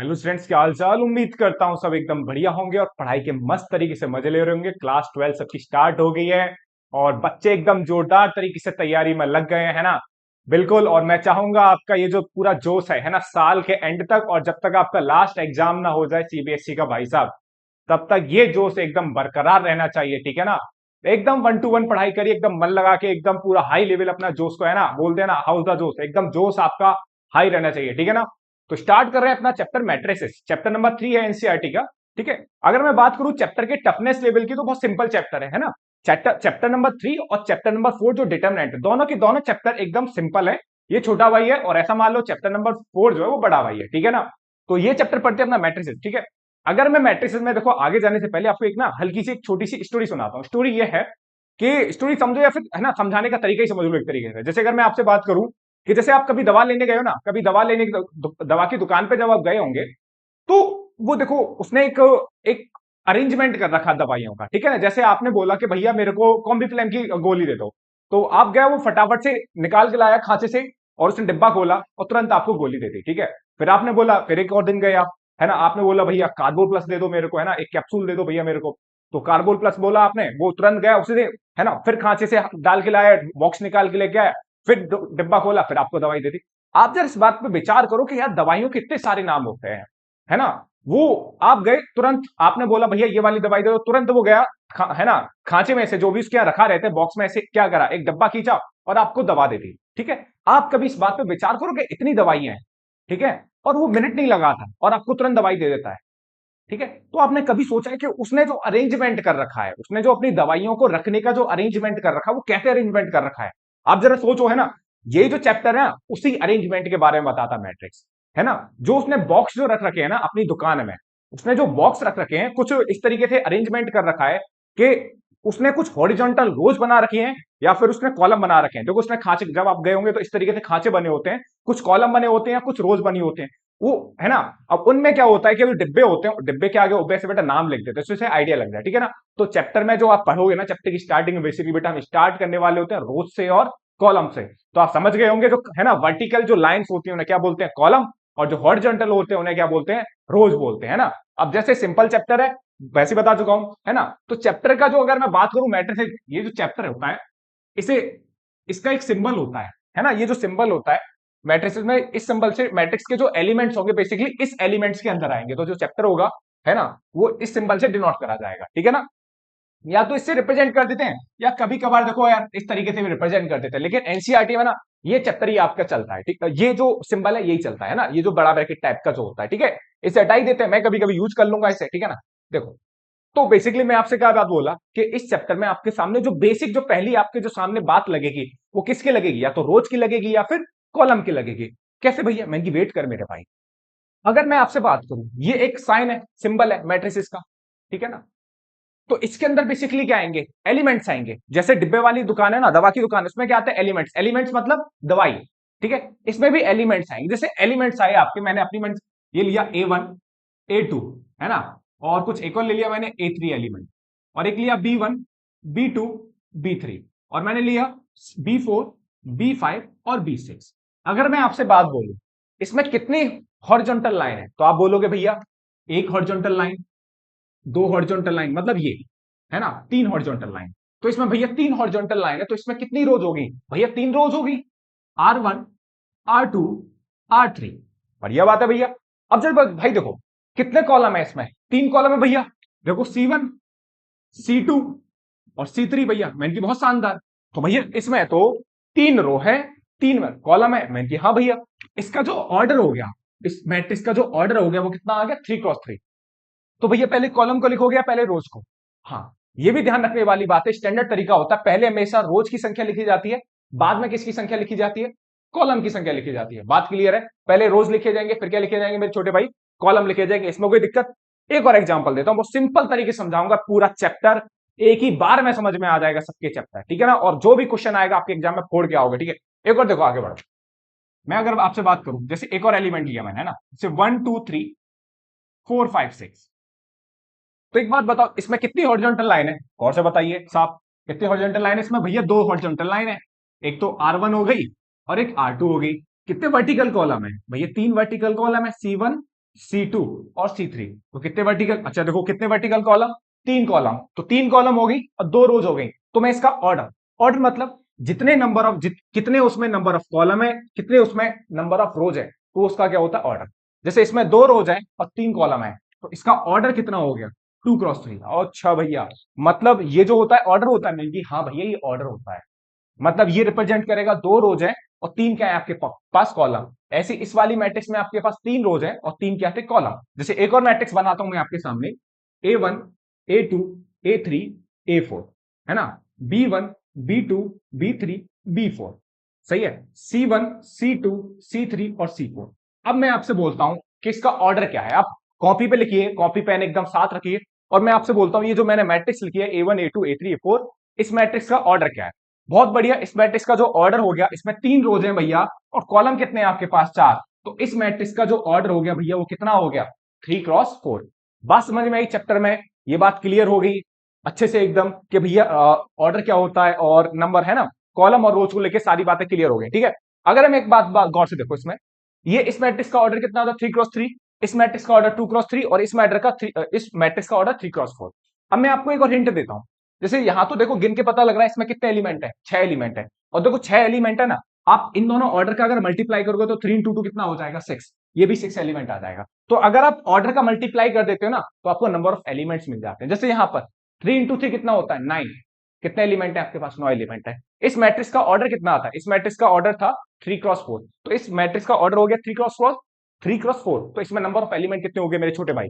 Hello students, क्या हाल चाल। उम्मीद करता हूं सब एकदम बढ़िया होंगे और पढ़ाई के मस्त तरीके से मजे ले रहे होंगे। क्लास 12 सबकी स्टार्ट हो गई है और बच्चे एकदम जोरदार तरीके से तैयारी में लग गए हैं ना। बिल्कुल। और मैं चाहूंगा आपका ये जो पूरा जोश है ना, साल के एंड तक और जब तक आपका लास्ट एग्जाम ना हो जाए सीबीएसई का भाई साहब, तब तक ये जोश एकदम बरकरार रहना चाहिए। ठीक है ना। एकदम 1 to 1 पढ़ाई करिए, एकदम मन लगा के, एकदम पूरा हाई लेवल अपना जोश को है ना, बोलते हैं ना हाउस द जोश, एकदम जोश आपका हाई रहना चाहिए। ठीक है ना। तो स्टार्ट कर रहे हैं अपना चैप्टर मैट्रिसेस। चैप्टर नंबर 3 है एनसीईआरटी का। ठीक है। अगर मैं बात करूं चैप्टर के टफनेस लेवल की, तो बहुत सिंपल चैप्टर है ना। चैप्टर चैप्टर नंबर 3 और चैप्टर नंबर 4 जो डिटर्मिनेंट, दोनों के दोनों चैप्टर एकदम सिंपल है। ये छोटा भाई है और ऐसा मान लो चैप्टर नंबर 4 जो है वो बड़ा भाई है। ठीक है ना। तो ये चैप्टर पढ़ते हैं अपना मैट्रिसेस। ठीक है। अगर मैं मैट्रिसेस में, देखो आगे जाने से पहले आपको एक ना हल्की सी एक छोटी सी स्टोरी सुनाता हूँ। स्टोरी ये है कि स्टोरी समझो या फिर है ना समझाने का तरीका ही समझ लो एक तरीके से। जैसे अगर मैं आपसे बात करूं कि जैसे आप कभी दवा लेने गए हो ना, कभी दवा लेने की दवा की दुकान पे जब आप गए होंगे, तो वो देखो उसने एक एक अरेंजमेंट कर रखा दवाइयों का। ठीक है ना। जैसे आपने बोला कि भैया मेरे को कॉम्बिफ्लेम की गोली दे दो, तो आप गए, वो फटाफट से निकाल के लाया खांचे से और उसने डिब्बा खोला और तुरंत आपको गोली दे दी। ठीक है। फिर आपने बोला, फिर एक और दिन गए आप, है ना, आपने बोला भैया कार्बो प्लस दे दो मेरे को, है ना, एक कैप्सूल दे दो भैया मेरे को। तो कार्बोल प्लस बोला आपने, वो तुरंत गया उसी दिन, है ना, फिर खांचे से डाल के लाया, बॉक्स निकाल के लेके आया, फिर डिब्बा खोला, फिर आपको दवाई दे दी। आप जरा इस बात पे विचार करो कि यार दवाइयों के इतने सारे नाम होते हैं, है ना। वो आप गए तुरंत, आपने बोला भैया ये वाली दवाई दे दो, तुरंत वो गया, है ना, खांचे में से जो भी उसके यहाँ रखा रहते बॉक्स में से क्या करा, एक डब्बा खींचा और आपको दवा दे दी। ठीक है। आप कभी इस बात पे विचार करो कि इतनी दवाइयां हैं, ठीक है, और वो मिनट नहीं लगाता और आपको तुरंत दवाई दे देता है। ठीक है। तो आपने कभी सोचा है कि उसने जो अरेंजमेंट कर रखा है, उसने जो अपनी दवाइयों को रखने का जो अरेंजमेंट कर रखा है, वो कैसे अरेंजमेंट कर रखा है। आप जरा सोचो, है ना। ये जो चैप्टर है उसी अरेंजमेंट के बारे में बताता मैट्रिक्स, है ना। जो उसने बॉक्स जो रख रखे हैं ना अपनी दुकान में, उसने जो बॉक्स रख रखे हैं कुछ इस तरीके से अरेंजमेंट कर रखा है कि उसने कुछ हॉरिजॉन्टल रोज बना रखी हैं या फिर उसने कॉलम बना रखे हैं। देखो उसने खांचे, जब आप गए होंगे तो इस तरीके से खांचे बने होते हैं, कुछ कॉलम बने होते हैं या कुछ रोज बनी होते हैं, वो, है ना। अब उनमें क्या होता है कि डिब्बे होते हैं, डिब्बे के आगे उब्बे से बेटा नाम लिख देते हैं, इससे आइडिया लग जाए। ठीक है ना। तो चैप्टर में जो आप पढ़ोगे ना, चैप्टर की स्टार्टिंग में बेसिकली बेटा हम स्टार्ट करने वाले होते हैं रोज से और कॉलम से। तो आप समझ गए होंगे, जो है ना वर्टिकल जो लाइंस होती है उन्हें क्या बोलते हैं, कॉलम, और जो हॉरिजॉन्टल होते हैं उन्हें क्या बोलते हैं, रोज बोलते हैं ना। अब जैसे सिंपल चैप्टर है वैसे बता चुका हूं, है ना। तो चैप्टर का जो अगर मैं बात करूं मैट्रिक्स, ये जो चैप्टर होता है, इसे, इसका एक सिंबल होता है ना, ये जो सिंबल होता है मैट्रिक्स में, इस सिंबल से मैट्रिक्स के जो एलिमेंट्स होंगे बेसिकली इस एलिमेंट्स के अंदर आएंगे। तो जो चैप्टर होगा, है ना, वो इस सिंबल से डिनोट करा जाएगा। ठीक है ना। या तो इससे रिप्रेजेंट कर देते हैं या कभी कभार देखो यार इस तरीके से भी रिप्रेजेंट कर देते हैं, लेकिन एनसीईआरटी में ना ये चैप्टर ही आपका चलता है। ठीक है। ये जो सिंबल है यही चलता है ना, ये जो बड़ा ब्रैकेट टाइप का जो होता है। ठीक है। इसे हटा ही देते हैं, मैं कभी कभी यूज कर लूंगा इसे। ठीक है ना। देखो, तो बेसिकली मैं आपसे क्या बात बोला कि इस चैप्टर में आपके सामने जो बेसिक, जो पहली आपके जो सामने बात लगेगी, वो किसकी लगेगी, या तो रोज की लगेगी या फिर कॉलम की लगेगी। कैसे भैया, महंगी वेट कर मेरे भाई। अगर मैं आपसे बात करूं, ये एक साइन है, सिंबल है मैट्रिसेस का। ठीक है ना। तो इसके अंदर बेसिकली क्या आएंगे, एलिमेंट्स आएंगे। जैसे डिब्बे वाली दुकान है ना, दवा की दुकान, उसमें क्या आता है, एलिमेंट्स। एलिमेंट्स मतलब दवाई। ठीक है। इसमें भी एलिमेंट्स आएंगे। जैसे एलिमेंट्स आए आपके, मैंने अपनी ये लिया A1 A2, है ना, और कुछ एक और ले लिया मैंने A3 एलिमेंट, और एक लिया B1 B2 B3, और मैंने लिया B4 B5 और B6। अगर मैं आपसे बात बोलूं इसमें कितनी हॉरिजॉन्टल लाइन है, तो आप बोलोगे भैया एक हॉरिजॉन्टल लाइन, दो हॉरिजॉन्टल लाइन, मतलब ये, है ना, तीन हॉरिजॉन्टल लाइन। तो इसमें भैया तीन हॉरिजॉन्टल लाइन है, तो इसमें कितनी रोज होगी भैया, तीन रोज होगी, R1 R2 R3। बढ़िया बात है भैया। अब जब भाई देखो कितने कॉलम है इसमें, तीन कॉलम है भैया। देखो C1 C2 और C3 भैया, मैंने की बहुत शानदार। तो भैया इसमें तो तीन रो है, तीन कॉलम है, मैंने की हाँ भैया। इसका जो ऑर्डर हो गया, इस मैट्रिक्स का जो ऑर्डर हो गया वो कितना आ गया, 3x3। तो भैया पहले कॉलम को लिखोगे या पहले रोज को। हाँ, ये भी ध्यान रखने वाली बात है, स्टैंडर्ड तरीका होता है, पहले हमेशा रोज की संख्या लिखी जाती है, बाद में किसकी संख्या लिखी जाती है, कॉलम की संख्या लिखी जाती है। बात क्लियर है। पहले रोज लिखे जाएंगे, फिर क्या लिखे जाएंगे मेरे छोटे भाई, कॉलम लिखे जाएंगे। इसमें कोई दिक्कत। एक और एग्जांपल देता हूं, वो सिंपल तरीके से समझाऊंगा, पूरा चैप्टर एक ही बार में समझ में आ जाएगा सबके चैप्टर। ठीक है ना। और जो भी क्वेश्चन आएगा आपके एग्जाम में फोड़ के आओगे। ठीक है। एक और देखो, आगे बढ़ो। मैं अगर आपसे बात करूं, जैसे एक और एलिमेंट लिया मैंने, है ना, जैसे 1 2 3 4 5 6। तो एक बात बताओ, इसमें कितनी हॉरिजॉन्टल लाइन है, और से बताइए साहब, कितनी हॉरिजॉन्टल लाइन है इसमें भैया, दो हॉरिजॉन्टल लाइन है। एक तो R1 हो गई और एक R2 हो गई। कितने वर्टिकल कॉलम है भैया, तीन वर्टिकल कॉलम है, C1 C2 और C3। तो कितने वर्टिकल, अच्छा देखो कितने वर्टिकल कॉलम, 3 कॉलम, तो 3 कॉलम हो गई और 2 रोज हो गई। तो मैं इसका ऑर्डर, ऑर्डर मतलब जितने नंबर ऑफ कितने उसमें नंबर ऑफ कॉलम है, कितने उसमें नंबर ऑफ रोज है, तो उसका क्या होता है ऑर्डर। जैसे इसमें 2 रोज है और 3 कॉलम है, तो इसका ऑर्डर कितना हो गया, 2 क्रॉस 3। अच्छा भैया, मतलब ये जो होता है ऑर्डर होता है, मिल गई, हाँ भैया ये ऑर्डर होता है। मतलब ये रिप्रेजेंट करेगा 2 रोज है और 3 क्या है आपके पास कॉलम। ऐसे इस वाली मैट्रिक्स में आपके पास 3 रोज है और 3 क्या थे कॉलम। जैसे एक और मैट्रिक्स बनाता हूं मैं आपके सामने, A1, A2, A3, A4, है ना, B1, B2, B3, B4, सही है, C1, C2, C3 और C4। अब मैं आपसे बोलता हूं कि इसका ऑर्डर क्या है। आप कॉपी पे लिखिए, कॉपी पेन एकदम साथ रखिए, और मैं आपसे बोलता हूं ये जो मैंने मैट्रिक्स लिखी है A1, A2, A3, A4, इस मैट्रिक्स का ऑर्डर क्या है। बहुत बढ़िया, इस मैट्रिक्स का जो ऑर्डर हो गया, इसमें 3 रोज हैं भैया और कॉलम कितने हैं आपके पास 4। तो इस मैट्रिक्स का जो ऑर्डर हो गया भैया वो कितना हो गया, 3 क्रॉस 4। बात समझ में आई चैप्टर में, ये बात क्लियर हो गई अच्छे से एकदम कि भैया ऑर्डर क्या होता है और नंबर, है ना, कॉलम और रोज को लेकर सारी बातें क्लियर हो गई। ठीक है, अगर हम एक बात गौर से देखो, इसमें ये इस मैट्रिक्स का ऑर्डर कितना होता है, 3 क्रॉस 3, इस मैट्रिक्स का ऑर्डर 2 क्रॉस 3 और इस मैट्रिक्स का ऑर्डर 3 क्रॉस 4। अब मैं आपको एक और हिंट देता हूं, जैसे यहां तो देखो गिन के पता लग रहा है इसमें कितने एलिमेंट है, 6 एलिमेंट है, और देखो 6 एलिमेंट है ना, आप इन दोनों ऑर्डर का अगर मल्टीप्लाई करोगे तो 3 इंटू 2 कितना हो जाएगा, 6, ये भी 6 एलिमेंट आ जाएगा। तो अगर आप ऑर्डर का मल्टीप्लाई कर देते हो ना, तो आपको नंबर ऑफ एलिमेंट्स मिल जाते हैं। जैसे यहां पर 3 इंटू 3 कितना होता है, 9, कितने एलिमेंट है आपके पास, 9 एलिमेंट है। इस मैट्रिक्स का ऑर्डर कितना आता है, इस मैट्रिक्स का ऑर्डर था 3 क्रॉस 4, तो इस मैट्रिक्स का ऑर्डर हो गया 3 क्रॉस 4, 3 क्रॉस 4, तो इसमें नंबर ऑफ एलिमेंट कितने हो गए मेरे छोटे भाई,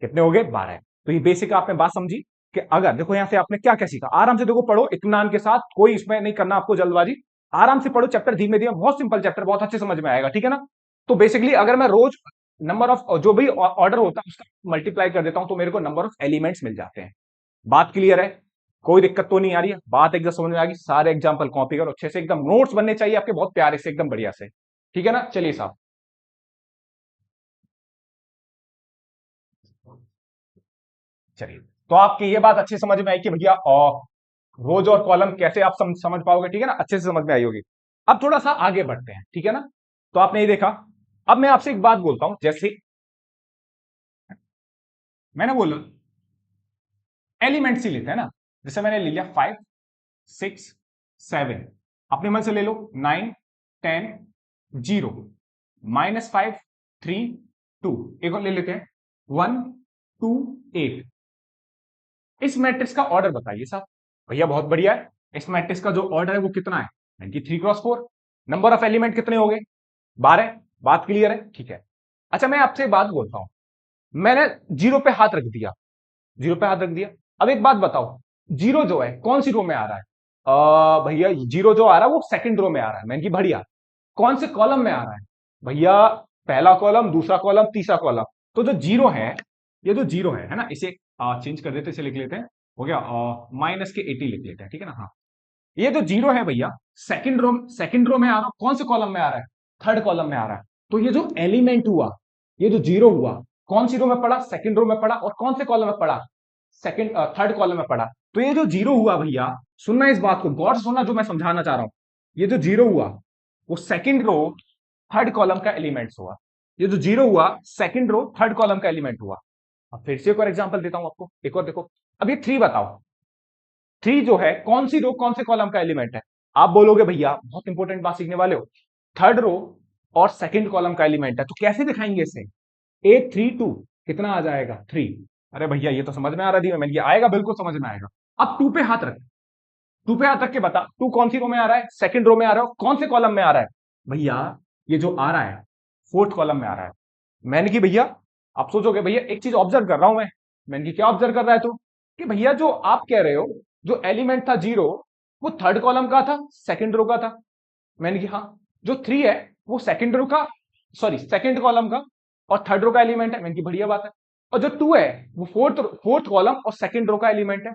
कितने हो गए, 12। तो ये बेसिक आपने बात समझी कि अगर देखो यहां से आपने क्या क्या सीखा, आराम से देखो पढ़ो इत्मीनान के साथ, कोई इसमें नहीं करना आपको जल्दबाजी, आराम से पढ़ो चैप्टर धीमे धीमे, बहुत सिंपल चैप्टर, बहुत अच्छे समझ में आएगा, ठीक है ना। तो बेसिकली अगर मैं रोज नंबर ऑफ जो भी ऑर्डर होता है उसका मल्टीप्लाई कर देता हूं तो मेरे को नंबर ऑफ एलिमेंट्स मिल जाते हैं। बात क्लियर है, कोई दिक्कत तो नहीं आ रही है, बात एकदम समझ में आ गई। सारे एग्जाम्पल कॉपी करो अच्छे से, एकदम नोट्स बनने चाहिए आपके बहुत प्यारे से, एकदम बढ़िया से, ठीक है ना। चलिए साहब, चलिए, तो आपकी ये बात अच्छी समझ में आई कि भैया रोज और कॉलम कैसे आप समझ पाओगे, ठीक है ना, अच्छे से समझ में आई होगी। अब थोड़ा सा आगे बढ़ते हैं, ठीक है ना। तो आपने ये देखा, अब मैं आपसे एक बात बोलता हूं, जैसे मैंने बोला एलिमेंट्स ही लेते हैं ना, जैसे मैंने ले लिया 5, 6, 7, अपने मन से ले लो 9, 10, 0, -5, 3, 2, एक और ले लेते हैं 1, 2, 8। इस मैट्रिक्स का ऑर्डर बताइए साहब। भैया बहुत बढ़िया है, इस मैट्रिक्स का जो ऑर्डर है वो कितना है, यानी कि 3 क्रॉस 4। नंबर ऑफ एलिमेंट कितने हो गए, 12। बात क्लियर है, ठीक है। अच्छा मैं आपसे एक बात बोलता हूं, मैंने जीरो पे हाथ रख दिया, जीरो पे हाथ रख दिया। अब एक बात बताओ, जीरो जो है कौन सी रो में आ रहा है, भैया जीरो जो आ रहा है वो सेकंड रो में आ रहा है, मैंने कि बढ़िया। कौन से कॉलम में आ रहा है, भैया पहला कॉलम, दूसरा कॉलम, तीसरा कॉलम। तो जो जीरो है, ये जो जीरो है ना, इसे चेंज कर देते, इसे लिख लेते हैं, हो गया माइनस के 80 लिख लेते हैं, ठीक है ना। हाँ, ये जो जीरो है भैया सेकंड रो में आ रहा है, कौन से कॉलम में आ रहा है, थर्ड कॉलम में आ रहा है। तो ये जो एलिमेंट हुआ, ये जो जीरो हुआ, कौन सी रो में पड़ा, सेकंड रो में पड़ा, और कौन से कॉलम में पड़ा, सेकंड थर्ड कॉलम में पड़ा। तो ये जो जीरो हुआ भैया, सुनना इस बात को गौर से सुनना जो मैं समझाना चाह रहा हूं, ये जो जीरो हुआ वो सेकंड रो थर्ड कॉलम का एलिमेंट्स हुआ। ये जो जीरो हुआ सेकंड रो थर्ड कॉलम का एलिमेंट हुआ। अब फिर से एक और एग्जांपल देता हूं आपको, एक और देखो। अब ये 3 बताओ, 3 जो है कौन सी रो कौन से कॉलम का एलिमेंट है। आप बोलोगे भैया बहुत इंपॉर्टेंट बात सीखने वाले हो, थर्ड रो और सेकंड कॉलम का एलिमेंट है, तो कैसे दिखाएंगे इसे, 8, 3, 2 कितना आ जाएगा, 3। अरे भैया ये तो समझ में आ रहा थी, मैंने ये आएगा, बिल्कुल समझ में आएगा। अब 2 पे हाथ रख, 2 पे हाथ रख के बता, 2 कौन सी रो में आ रहा है, सेकंड रो में आ रहा है, कौन से कॉलम में आ रहा है, भैया ये जो आ रहा है फोर्थ कॉलम में आ रहा है। मैंने कि भैया, आप सोचोगे भैया एक चीज ऑब्जर्व कर रहा हूं मैंने कि क्या ऑब्जर्व कर रहा है तू, कि भैया जो आप कह रहे हो जो एलिमेंट था जीरो, वो थर्ड कॉलम का था सेकंड रो का था। मैंने कि हाँ, जो 3 है वो सेकंड रो का, सॉरी सेकंड कॉलम का और थर्ड रो का एलिमेंट है, मैंने की बढ़िया बात है। और जो 2 है वो फोर्थ कॉलम और सेकंड रो का एलिमेंट है।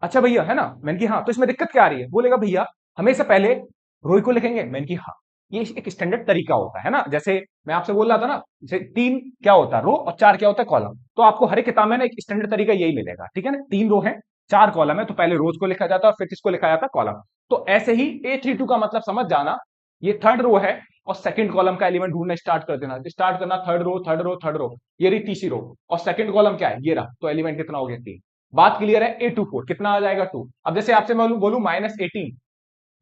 अच्छा भैया, है ना, मैंने की हाँ, तो इसमें दिक्कत क्या आ रही है, बोलेगा भैया हमेशा पहले रो को लिखेंगे, मैंने की हाँ, ये एक स्टैंडर्ड तरीका होता है ना। जैसे मैं आपसे बोल रहा था ना, जैसे 3 क्या होता है रो और 4 क्या होता है कॉलम, तो आपको हर एक किताब में ना एक स्टैंडर्ड तरीका यही मिलेगा, ठीक है ना। 3 रो है, 4 कॉलम है, तो पहले रोज को लिखा जाता है और फिर किसको लिखा जाता है, कॉलम। तो ऐसे ही A32 का मतलब समझ जाना, ये थर्ड रो है और सेकंड कॉलम का एलिमेंट ढूंढना स्टार्ट कर देना। स्टार्ट करना third row third row third row, ये रही तीसरी रो, और सेकंड कॉलम क्या है, ये रहा। तो एलिमेंट कितना हो गया, 3। बात क्लियर है। ए टू 4 कितना आ जाएगा, 2। अब जैसे आपसे मैं बोलूं -18,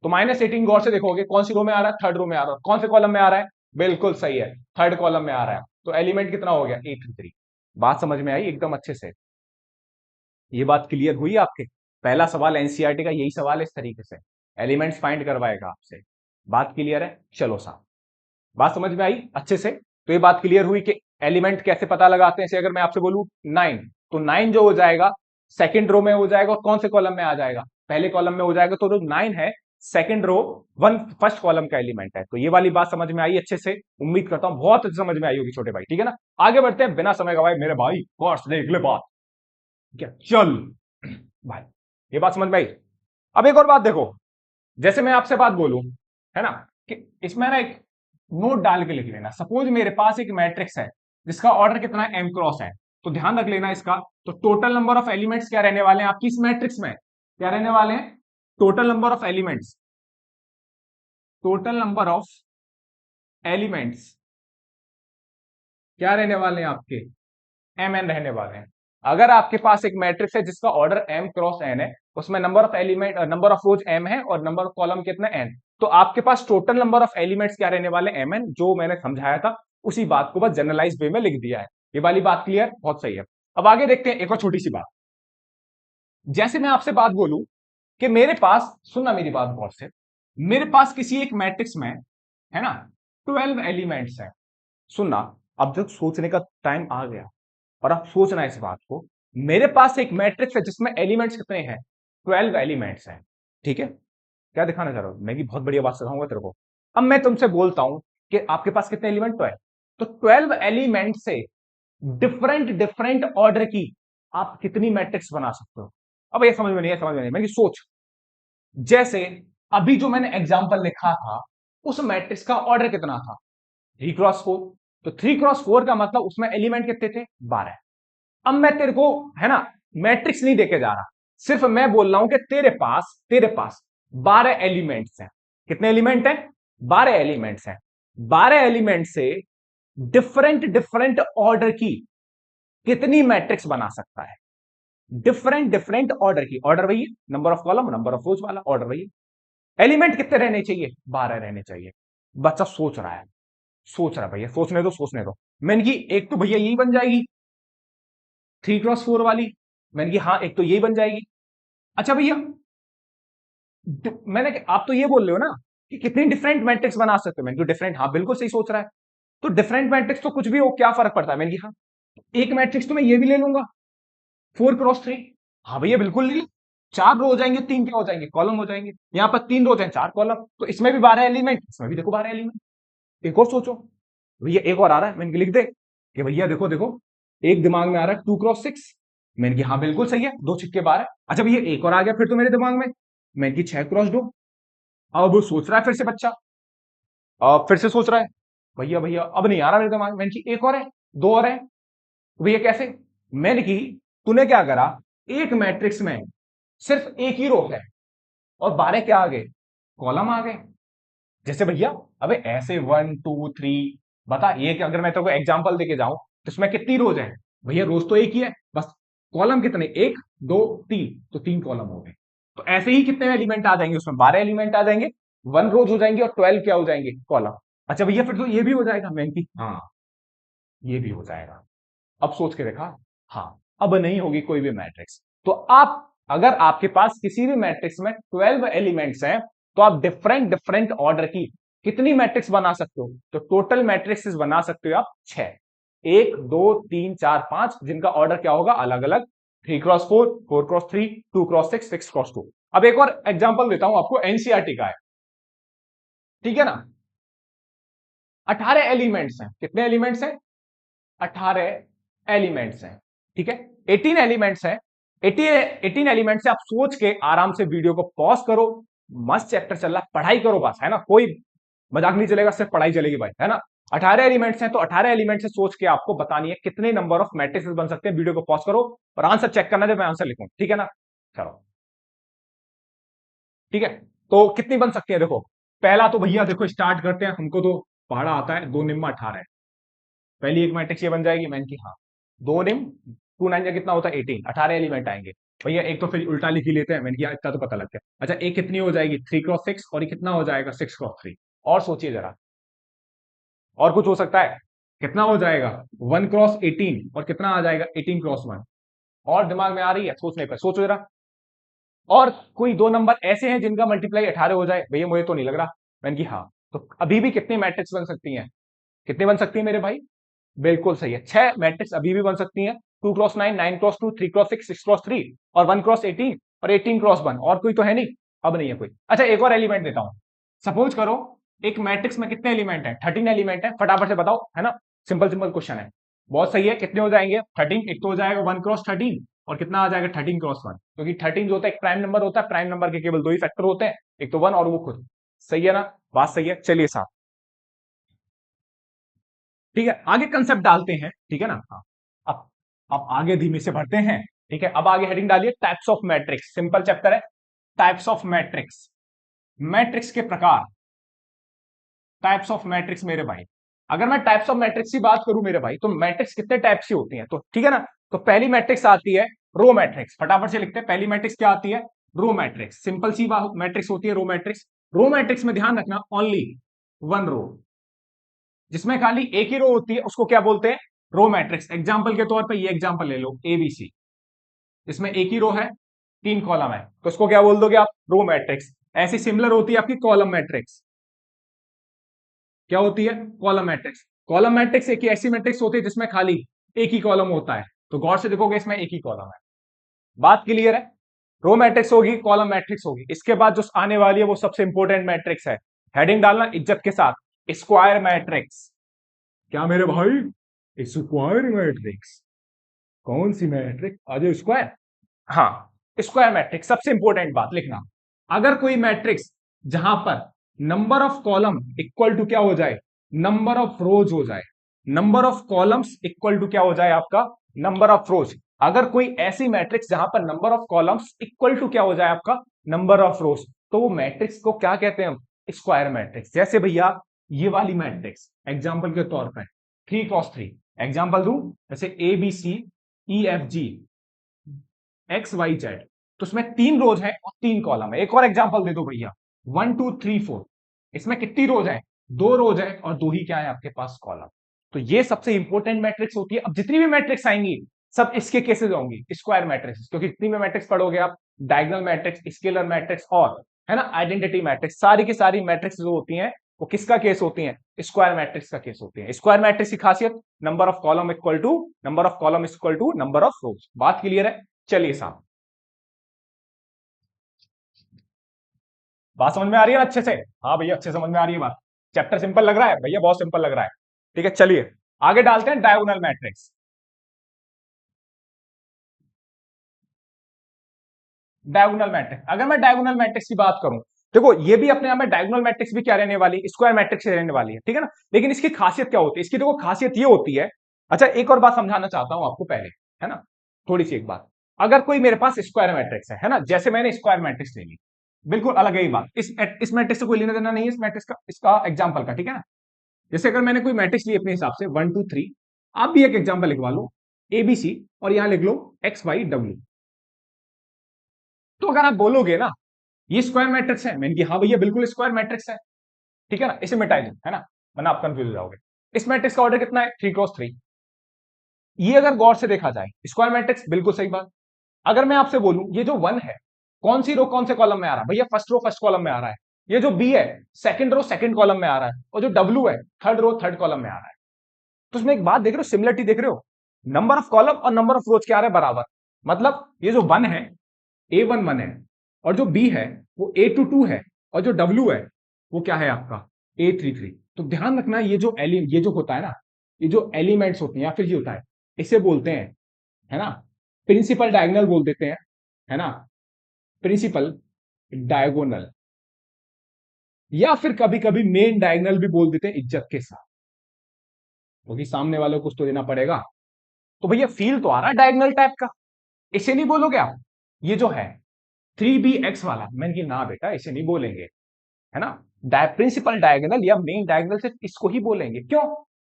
तो -18 गौर से देखोगे कौन सी रो में आ रहा है, थर्ड रो में आ रहा है। कौन से कॉलम में आ रहा है, बिल्कुल सही है, थर्ड कॉलम में आ रहा है। तो एलिमेंट कितना हो गया, 83। बात समझ में आई एकदम अच्छे से, ये बात क्लियर हुई आपके। पहला सवाल एनसीईआरटी का यही सवाल है, इस तरीके से एलिमेंट्स फाइंड करवाएगा आपसे। बात क्लियर है, चलो साहब, बात समझ में आई अच्छे से। तो ये बात क्लियर हुई कि एलिमेंट कैसे पता लगाते हैं। जैसे अगर मैं आपसे बोलूं 9, तो 9 जो हो जाएगा सेकंड रो में हो जाएगा, और कौन से कॉलम में आ जाएगा, पहले कॉलम में हो जाएगा। तो जो 9 है second row one first column का एलिमेंट है। तो ये वाली बात समझ में आई अच्छे से, उम्मीद करता हूं बहुत अच्छे समझ में आई होगी छोटे भाई, ठीक है ना। आगे बढ़ते हैं बिना समय गवाए मेरे भाई, कोर्स देख ले बात, क्या चल भाई, ये बात समझ में आई। अब एक और बात देखो, जैसे मैं आपसे बात बोलूं, है ना, कि इसमें ना एक नोट डाल के लिख लेना। सपोज मेरे पास एक मैट्रिक्स है जिसका ऑर्डर कितना है, m क्रॉस है। तो ध्यान रख लेना इसका। तो टोटल नंबर ऑफ एलिमेंट्स क्या रहने वाले हैं आपकी इस मैट्रिक्स में, क्या रहने वाले हैं, total number of elements, total number of elements क्या रहने वाले हैं आपके, mn रहने वाले हैं। अगर आपके पास एक मैट्रिक्स है जिसका ऑर्डर m क्रॉस n है, उसमें number of element number of rose m है और नंबर ऑफ कॉलम कितना n, तो आपके पास टोटल नंबर ऑफ एलिमेंट्स क्या रहने वाले, mn। जो मैंने समझाया था उसी बात को बस जनरलाइज वे में लिख दिया है। ये वाली बात क्लियर, बहुत सही है। अब आगे देखते हैं एक और छोटी सी बात। जैसे मैं आपसे बात बोलूं कि मेरे पास, सुनना मेरी बात गौर से, मेरे पास किसी एक मैट्रिक्स में, है ना, 12 एलिमेंट्स है। सुनना, अब जब सोचने का टाइम आ गया और आप सोचना इस बात को, मेरे पास एक मैट्रिक्स है जिसमें एलिमेंट्स कितने हैं, 12 एलिमेंट्स हैं, ठीक है। क्या दिखाना चाह रहा हूं, मैं की बहुत बढ़िया बात सिखाऊंगा तेरे को। अब मैं तुमसे बोलता हूं कि आपके पास कितने एलिमेंट, 12। तो 12 एलिमेंट से डिफरेंट डिफरेंट ऑर्डर की आप कितनी मैट्रिक्स बना सकते हो। अब ये समझ में नहीं है, समझ में नहीं, मैं सोच, जैसे अभी जो मैंने एग्जाम्पल लिखा था उस मैट्रिक्स का ऑर्डर कितना था, 3x4। तो 3x4 का मतलब उसमें एलिमेंट कितने थे, 12। अब मैं तेरे को, है ना, मैट्रिक्स नहीं देके जा रहा, सिर्फ मैं बोल रहा हूं कि तेरे पास 12 एलिमेंट्स हैं। कितने एलिमेंट हैं, 12 एलिमेंट्स हैं। 12 एलिमेंट से डिफरेंट डिफरेंट ऑर्डर की कितनी मैट्रिक्स बना सकता है, डिफरेंट डिफरेंट ऑर्डर की। ऑर्डर वही है, number of column number of रोज वाला ऑर्डर वही है। एलिमेंट कितने रहने चाहिए, 12 रहने चाहिए। बच्चा सोच रहा है, सोच रहा है, भैया सोचने दो सोचने दो। मैंने की एक तो भैया यही बन जाएगी 3x4 वाली, मैंने की हाँ एक तो यही बन जाएगी। अच्छा भैया, मैंने आप तो ये बोल रहे हो ना कि कितनी डिफरेंट मैट्रिक्स बना सकते हो, मैंने डिफरेंट, हाँ बिल्कुल सही सोच रहा है। तो डिफरेंट मैट्रिक्स तो कुछ भी हो, क्या फर्क पड़ता है, मैंने की हाँ एक मैट्रिक्स तो मैं ये भी ले लूंगा 4x3। हाँ भैया बिल्कुल ले लो, 4 रो हो जाएंगे, 3 क्या हो जाएंगे, कॉलम हो जाएंगे। यहाँ पर 3 रोज हैं 4 कॉलम, तो इसमें भी 12 एलिमेंट, इसमें भी देखो 12 एलिमेंट। एक और सोचो भैया, एक और आ रहा है, मैंने लिख दे कि भैया देखो देखो, एक दिमाग में आ रहा है 2x6, मैंने की हाँ बिल्कुल सही है, 2 छिक्के 12। अच्छा भैया एक और आ गया फिर तो मेरे दिमाग में, मैंने की 6x2। अब वो सोच रहा है फिर से बच्चा, फिर से सोच रहा है, भैया भैया अब नहीं आ रहा मेरे दिमाग में, मैंने की एक और है, 2 और है। तो भैया कैसे, मैंने की, तूने क्या करा, एक मैट्रिक्स में सिर्फ एक ही रो है और 12 क्या आ गए, कॉलम आ गए। जैसे भैया, अबे ऐसे 1 2 3, बता ये कि अगर मैं तेरे को एग्जांपल देके जाऊं तो इसमें कितनी रोज है, भैया रोज तो एक ही है बस, कॉलम कितने, 1 2 3, तो 3 कॉलम हो गए। तो ऐसे ही कितने एलिमेंट आ जाएंगे, उसमें 12 एलिमेंट आ जाएंगे, 1 रोज हो जाएंगे और 12 क्या हो जाएंगे, कॉलम। अच्छा भैया फिर तो ये भी हो जाएगा, मैं की हाँ ये भी हो जाएगा। अब सोच के देखा, हाँ अब नहीं होगी कोई भी मैट्रिक्स। तो आप, अगर आपके पास किसी भी मैट्रिक्स में 12 एलिमेंट्स हैं, तो आप डिफरेंट डिफरेंट ऑर्डर की कितनी मैट्रिक्स बना सकते हो, तो टोटल मैट्रिक्स बना सकते हो आप 6, 1 2 3 4 5, जिनका ऑर्डर क्या होगा, अलग अलग, 3x4 4x3 2x6 6x2। अब एक और एग्जांपल देता हूं आपको, एनसीईआरटी का है, ठीक है ना। 18 एलिमेंट्स हैं, कितने एलिमेंट्स हैं, 18 एलिमेंट्स हैं, ठीक है। 18 एलिमेंट्स हैं, 18 एलिमेंट्स से आप सोच के आराम से वीडियो को पॉज करो, मस्त चैप्टर चल रहा है, पढ़ाई करो बस, है ना, कोई मजाक नहीं चलेगा, सिर्फ पढ़ाई चलेगी भाई, है ना। 18 एलिमेंट्स हैं, तो 18 एलिमेंट से सोच के आपको बतानी है कितने नंबर ऑफ मैट्रिसेस बन सकते हैं। वीडियो को पॉज करो और आंसर चेक करना जब मैं आंसर लिखूं, ठीक है ना। चलो ठीक है, तो कितनी बन सकती है देखो। पहला तो भैया देखो स्टार्ट करते हैं, हमको तो पहाड़ा आता है, 2 निम्मा 18 है। पहली एक मैट्रिक्स ये बन जाएगी, मैंने की हाँ, 2 निम 2 9 का कितना होता है 18, 18 एलिमेंट आएंगे। भैया एक तो फिर उल्टा लिख ही लेते हैं, मैंने किया इतना तो पता लग गया। अच्छा एक कितनी हो जाएगी 3x6 और ये कितना हो जाएगा 6x3। और सोचिए जरा, और कुछ हो सकता है? कितना हो जाएगा 1x18 और कितना आ जाएगा 18x1। और दिमाग में आ रही है सोचने पर, सोचो जरा। और कोई दो नंबर ऐसे हैं जिनका मल्टीप्लाई 18 हो जाए? भैया मुझे तो नहीं लग रहा। मैंने की हाँ, तो अभी भी कितनी मैट्रिक्स बन सकती हैं? कितनी बन सकती है मेरे भाई? बिल्कुल सही है, 6 मैट्रिक्स अभी भी बन सकती हैं। 2x9, 9x2, 3x6, 6x3 और 1x18 और 18x1। और कोई तो है नहीं? अब नहीं है कोई। अच्छा एक और एलिमेंट देता हूं। सपोज करो एक मैट्रिक्स में कितने एलिमेंट है? 13 एलिमेंट है। फटाफट से बताओ, है ना? सिंपल सिंपल क्वेश्चन है। बहुत सही है, कितने हो जाएंगे? 13। एक तो हो जाएगा 1x13 और कितना आ जाएगा 13x1, क्योंकि 13 जो होता है एक प्राइम नंबर होता है। प्राइम नंबर के केवल दो ही फैक्टर होते हैं, एक तो 1 और वो खुद। सही है ना? बात सही है। चलिए साहब, ठीक है आगे कंसेप्ट डालते हैं, ठीक है ना? हाँ, अब अब आगे धीमे से बढ़ते हैं। ठीक है, अब आगे हेडिंग डालिए types of matrix. Simple chapter है, टाइप्स ऑफ मैट्रिक्स, मैट्रिक्स के प्रकार। टाइप्स ऑफ मैट्रिक्स मेरे भाई, अगर मैं टाइप्स ऑफ मैट्रिक्स की बात करूं मेरे भाई, तो मैट्रिक्स कितने टाइप्स की होती हैं? तो ठीक है ना, तो पहली मैट्रिक्स आती है रो मैट्रिक्स। फटाफट से लिखते हैं, पहली मैट्रिक्स क्या आती है? Row matrix. सिंपल सी मैट्रिक्स होती है रो मैट्रिक्स। रो मैट्रिक्स में ध्यान रखना ओनली वन रो, जिसमें खाली एक ही रो होती है उसको क्या बोलते हैं? Row matrix. एग्जांपल के तौर पे ये एग्जांपल ले लो, एबीसी, इसमें एक ही रो है, 3 कॉलम है, तो उसको क्या बोल दोगे आप? Row matrix. ऐसी सिमिलर होती है आपकी कॉलम मैट्रिक्स। क्या होती है? Column matrix. कॉलम मैट्रिक्स एक ही ऐसी मैट्रिक्स होती है जिसमें खाली एक ही कॉलम होता है, तो गौर से देखोगे इसमें एक ही कॉलम है। बात क्लियर है? रो मैट्रिक्स होगी, कॉलम मैट्रिक्स होगी। इसके बाद जो आने वाली है वो सबसे इंपॉर्टेंट मैट्रिक्स है। हेडिंग डालना इज्जत के साथ, स्क्वायर मैट्रिक्स। क्या मेरे भाई? Square matrix. कौन सी मैट्रिक्स? आज स्क्वायर। हाँ, स्क्वायर मैट्रिक्स। सबसे इंपॉर्टेंट बात लिखना, अगर कोई मैट्रिक्स जहां पर number of column equal to क्या हो जाए? नंबर ऑफ रोज हो जाए। Number of columns equal to क्या हो जाए आपका? Number of rows. अगर कोई ऐसी मैट्रिक्स जहां पर number of columns equal to क्या हो जाए आपका? नंबर ऑफ रोज, तो वो मैट्रिक्स को क्या कहते हैं हम? Square matrix. जैसे भैया ये वाली मैट्रिक्स एग्जाम्पल के तौर पर 3x3, एग्जाम्पल दू जैसे A B C E F G X Y Z, तो उसमें 3 रोज है और 3 कॉलम है। एक और एग्जांपल दे दो भैया, 1 2 3 4, इसमें कितनी रोज है? 2 रोज है और 2 ही क्या है आपके पास? कॉलम। तो ये सबसे इंपॉर्टेंट मैट्रिक्स होती है। अब जितनी भी मैट्रिक्स आएंगी सब इसके केसेस होंगी स्क्वायर मैट्रिक्स, क्योंकि जितनी भी मैट्रिक्स पढ़ोगे आप, डायगोनल मैट्रिक्स, स्केलर मैट्रिक्स और है ना आइडेंटिटी मैट्रिक्स, सारी की सारी मैट्रिक्स जो होती हैं वो किसका केस होती हैं? स्क्वायर मैट्रिक्स का केस होती है। स्क्वायर मैट्रिक्स की खासियत, number of column equal to number of rows. बात क्लियर है? चलिए साहब, बात समझ में आ रही है अच्छे से? हाँ भैया अच्छे समझ में आ रही है बात। चैप्टर सिंपल लग रहा है भैया? बहुत सिंपल लग रहा है। ठीक है चलिए आगे डालते हैं डायगोनल मैट्रिक्स। डायगोनल मैट्रिक्स, अगर मैं डायगोनल मैट्रिक्स की बात करूं, देखो ये भी अपने आप में डायगोनल मैट्रिक्स भी क्या रहने वाली? स्क्वायर मैट्रिक्स रहने वाली है, ठीक है ना? लेकिन इसकी खासियत क्या होती है? इसकी देखो खासियत ये होती है। अच्छा एक और बात समझाना चाहता हूं आपको पहले, है ना? थोड़ी सी एक बात, अगर कोई मेरे पास स्क्वायर मैट्रिक्स है ना, जैसे मैंने स्क्वायर मैट्रिक्स ले ली, बिल्कुल अलग है ये बात। इस मैट्रिक्स से कोई लेना देना नहीं है, इस मैट्रिक्स का, इसका एग्जाम्पल का, ठीक है ना? जैसे अगर मैंने कोई मैट्रिक्स ली अपने हिसाब से 1 2 3, आप भी एक एग्जाम्पल लिखवा लो एबीसी और यहां लिख लो एक्स वाई डब्ल्यू। तो अगर आप बोलोगे ना ये स्क्वायर मैट्रिक्स है, मैंने कि हाँ भैया बिल्कुल स्क्वायर मैट्रिक्स है, ठीक है ना? इसे मिटाई दो, है ना, वरना आप कंफ्यूज हो जाओगे। इस मैट्रिक्स का ऑर्डर कितना है? 3x3। ये अगर गौर से देखा जाए स्क्वायर मैट्रिक्स, बिल्कुल सही बात। अगर मैं आपसे बोलूं ये जो 1 है, कौन सी रो कौन से कॉलम में आ रहा है? भैया फर्स्ट रो फर्स्ट कॉलम में आ रहा है। ये जो बी है, सेकंड रो सेकंड कॉलम में आ रहा है। और जो डब्ल्यू है, थर्ड रो थर्ड कॉलम में आ रहा है। तो उसमें एक बात देख रहे हो, सिमिलरिटी देख रहे हो? नंबर ऑफ कॉलम और नंबर ऑफ रोज क्या आ रहा है? बराबर। मतलब ये जो 1 है, A1 1 है, और जो बी है वो A2 2 है, और जो डब्ल्यू है वो क्या है आपका? A33। तो ध्यान रखना ये जो होता है ना, ये जो एलिमेंट्स होते हैं या फिर ये होता है, इसे बोलते हैं, है ना, प्रिंसिपल डायगोनल बोल देते हैं, है ना, प्रिंसिपल डायगोनल, या फिर कभी कभी मेन डायगोनल भी बोल देते हैं इज्जत के साथ, क्योंकि सामने वाले को कुछ तो देना पड़ेगा। तो भैया फील तो आ रहा है डायगोनल टाइप का। इसे नहीं बोलोगे आप? ये जो है 3bx वाला, मैंने कि ना बेटा इसे नहीं बोलेंगे। है ना। प्रिंसिपल डायगोनल या मेन डायगोनल सिर्फ इसको ही बोलेंगे, क्यों?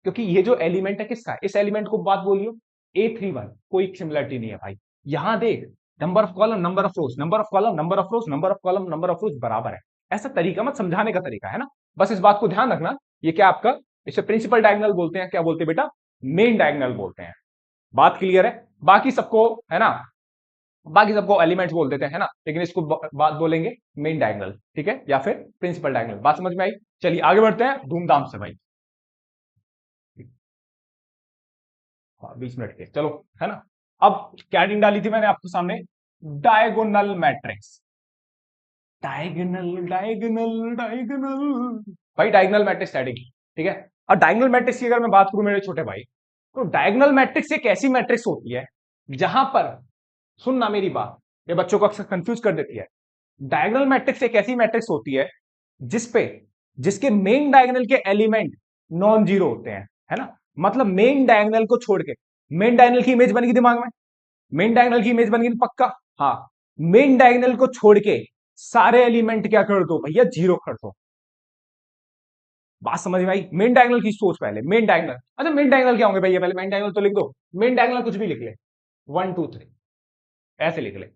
क्योंकि ये जो एलिमेंट है किसका है, इस एलिमेंट को बात बोलियो A31, कोई सिमिलरिटी नहीं है भाई। यहां देख, number of column, number of rose, number of column, number of rose, number of column, number of रोज बराबर है। ऐसा तरीका मत, समझाने का तरीका है ना, बस इस बात को ध्यान रखना। ये क्या आपका, इसे प्रिंसिपल डायगोनल बोलते हैं, क्या बोलते हैं बेटा, मेन डायगोनल बोलते हैं। बात क्लियर है? बाकी सबको, है ना, बाकी सबको एलिमेंट्स बोल देते हैं ना, लेकिन इसको बात बोलेंगे मेन डायगोनल, ठीक है, या फिर प्रिंसिपल डायगोनल। बात समझ में आई? चलिए आगे बढ़ते हैं धूमधाम से भाई। 20 मिनट के, चलो, है ना। अब क्या हेडिंग डाली थी मैंने आपके सामने, diagonal matrix. Diagonal diagonal diagonal, भाई डायगोनल मैट्रिक्स हेडिंग, ठीक है। और डायगोनल मैट्रिक्स की अगर मैं बात करूं मेरे छोटे भाई, तो डायगोनल मैट्रिक्स एक ऐसी मैट्रिक्स होती है जहां पर, सुनना मेरी बात, ये बच्चों को अक्सर कंफ्यूज कर देती है। डायगोनल मैट्रिक्स एक ऐसी मैट्रिक्स होती है जिसपे, जिसके मेन डायगोनल के एलिमेंट नॉन जीरो होते हैं, है ना। मतलब मेन डायगोनल को छोड़ के, मेन डायगोनल की इमेज बन गई दिमाग में, मेन डायगोनल की इमेज बन गई पक्का, हाँ। मेन डायगोनल को छोड़ के सारे एलिमेंट क्या कर दो भैया, जीरो कर दो। बात समझ में आई? मेन डायगोनल की सोच पहले, मेन डायगोनल, अच्छा मेन डायगोनल क्या होंगे भैया, पहले मेन डायगोनल तो लिख दो। मेन डायगोनल कुछ भी लिख ले, 1 2 3 ऐसे लिख ले,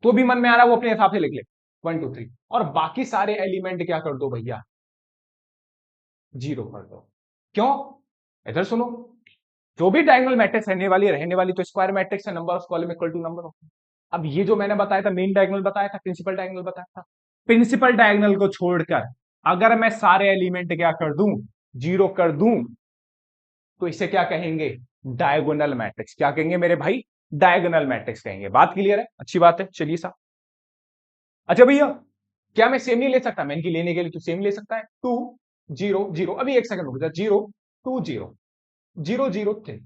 तो भी मन में आ रहा है वो अपने हिसाब से लिख ले, 1 2 3, और बाकी सारे एलिमेंट क्या कर दो भैया, जीरो कर दो। क्यों? इधर सुनो, जो भी डायगोनल मैट्रिक्स रहने वाली तो स्क्वायर मैट्रिक्स है, number of column equal to number of. अब ये जो मैंने बताया था, मेन डायगोनल बताया था, प्रिंसिपल डायगोनल बताया था, प्रिंसिपल डायगोनल को छोड़कर अगर मैं सारे एलिमेंट क्या कर दूं, जीरो कर दूं, तो इसे क्या कहेंगे, डायगोनल मैट्रिक्स। क्या कहेंगे मेरे भाई, डायगोनल मैट्रिक्स कहेंगे। बात क्लियर है? अच्छी बात है, चलिए साहब। अच्छा भैया, क्या मैं सेम नहीं ले सकता, मैं इनकी लेने के लिए तो सेम ले सकता है, 2 0 0, अभी एक सेकंड रुक जा, 0 2 0 0 0 3,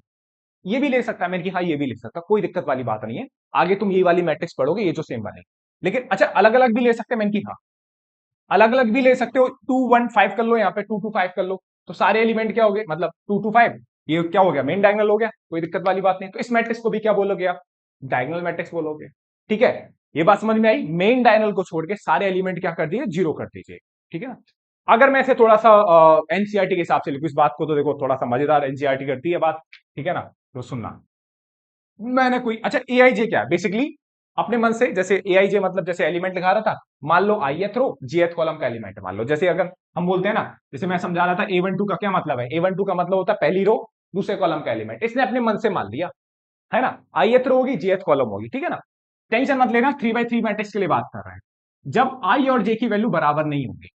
ये भी ले सकता है मैंने कि हाँ ये भी लिख सकता, कोई दिक्कत वाली बात नहीं है। आगे तुम ये वाली मैट्रिक्स पढ़ोगे, ये जो सेम बने। लेकिन अच्छा अलग अलग भी ले सकते हैं मैंने कि हाँ, अलग अलग भी ले सकते हो, 2 1 5 कर लो, यहाँ पे 2 2 5 कर लो, तो सारे एलिमेंट क्या हो गए, मतलब 2 2 5, ये क्या हो गया, मेन डायगोनल हो गया, कोई दिक्कत वाली बात नहीं। तो इस मैट्रिक्स को भी क्या बोलोगे आप, डायगोनल मैट्रिक्स बोलोगे, ठीक है। ये बात समझ में आई? मेन डायगोनल को छोड़ के सारे एलिमेंट क्या कर दिए, जीरो कर दीजिए, ठीक है ना। अगर मैं इसे थोड़ा सा एनसीईआरटी के हिसाब से लिखूं इस बात को, तो देखो थोड़ा सा मजेदार एनसीईआरटी करती है बात, ठीक है ना, तो सुनना। मैंने कोई, अच्छा एआईजे क्या है बेसिकली, अपने मन से, जैसे एआईजे मतलब जैसे एलिमेंट लिखा रहा था, मान लो ith रो jth कॉलम का एलिमेंट मान लो, जैसे अगर हम बोलते हैं ना, जैसे मैं समझा रहा था A12 का क्या मतलब है, A12 का मतलब होता है पहली रो दूसरे कॉलम का एलिमेंट, इसने अपने मन से मान लिया, है ना। ith रो होगी, jth कॉलम होगी, ठीक है ना। टेंशन मत लेना, 3 by 3 मैट्रिक्स के लिए बात कर रहे हैं, जब आई और जे की वैल्यू बराबर नहीं होगी,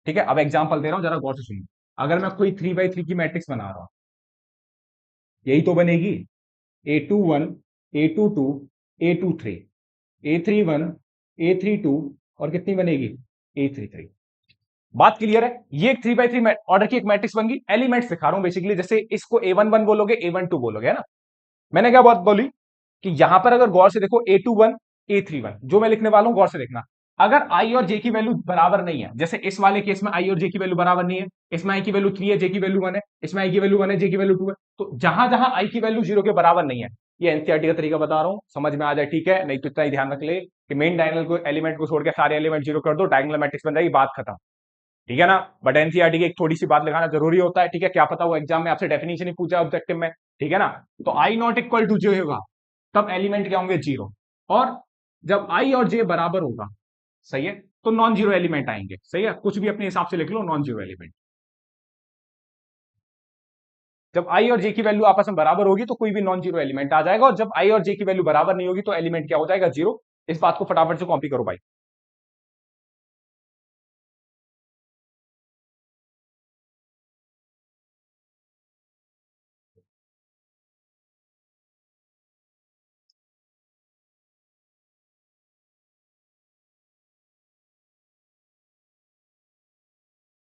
ठीक है। अब एग्जाम्पल दे रहा हूं, जरा गौर से सुनिए। अगर मैं कोई 3 by 3 की मैट्रिक्स बना रहा हूं, यही तो बनेगी, A21 A22 A23 A31 A32, और कितनी बनेगी, A33। बात क्लियर है? ये एक 3 by 3 ऑर्डर की एक मैट्रिक्स बन गई। एलिमेंट सिखा रहा हूं बेसिकली, जैसे इसको A11 बोलोगे, A12 बोलोगे, है ना। मैंने क्या बात बोली कि यहां पर अगर गौर से देखो, A21 A31 जो मैं लिखने वाला हूं, गौर से देखना। अगर आई और जे की वैल्यू बराबर नहीं है, जैसे इस वाले केस में आई और जे की वैल्यू बराबर नहीं है, इसमें आई की वैल्यू 3 है, जे की वैल्यू 1 है, इसमें आई की वैल्यू 1 है, जे की वैल्यू 2 है, तो जहां जहां आई की वैल्यू 0 के बराबर नहीं है, ये एनसीईआरटी का तरीका बता रहा हूं, समझ में आ जाए, ठीक है। नहीं तो इतना ही ध्यान रख ले कि मेन डायगोनल को एलिमेंट को छोड़ के सारे एलिमेंट जीरो कर दो, डायगोनल मैट्रिक्स बन जाएगी, बात खत्म, ठीक है ना। बट एनसीईआरटी की एक थोड़ी सी बात लिखाना जरूरी होता है, ठीक है, क्या पता वो एग्जाम में आपसे डेफिनेशन ही पूछा ऑब्जेक्टिव में, ठीक है ना। तो आई नॉट इक्वल टू जे होगा, तब एलिमेंट क्या होंगे, जीरो। और जब आई और जे बराबर होगा, सही है, तो नॉन जीरो एलिमेंट आएंगे, सही है, कुछ भी अपने हिसाब से लिख लो, नॉन जीरो एलिमेंट। जब आई और जे की वैल्यू आपस में बराबर होगी तो कोई भी नॉन जीरो एलिमेंट आ जाएगा, और जब आई और जे की वैल्यू बराबर नहीं होगी तो एलिमेंट क्या हो जाएगा, जीरो। इस बात को फटाफट से कॉपी करो भाई।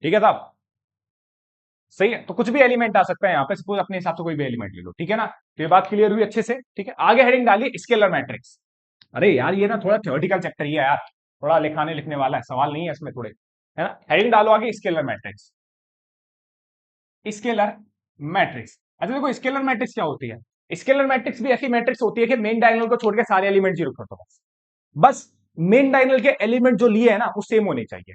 ठीक है साहब, सही है। तो कुछ भी एलिमेंट आ सकता है यहाँ पे, सपोज अपने हिसाब से कोई भी एलिमेंट ले लो, ठीक है ना। तो ये बात क्लियर हुई अच्छे से, ठीक है। आगे हेडिंग डालिए स्केलर मैट्रिक्स। अरे यार ये ना थोड़ा थ्योरेटिकल चैप्टर ही है यार, थोड़ा लिखाने लिखने वाला है, सवाल नहीं है इसमें थोड़े, है ना। हेडिंग डालो आगे स्केलर मैट्रिक्स। स्केलर मैट्रिक्स, अच्छा देखो स्केलर मैट्रिक्स क्या होती है, स्केलर मैट्रिक्स भी ऐसी मैट्रिक्स होती है कि मेन डायगोनल को छोड़ के सारे एलिमेंट जीरो कर दो, बस मेन डायगोनल के एलिमेंट जो लिए है ना वो सेम होने चाहिए,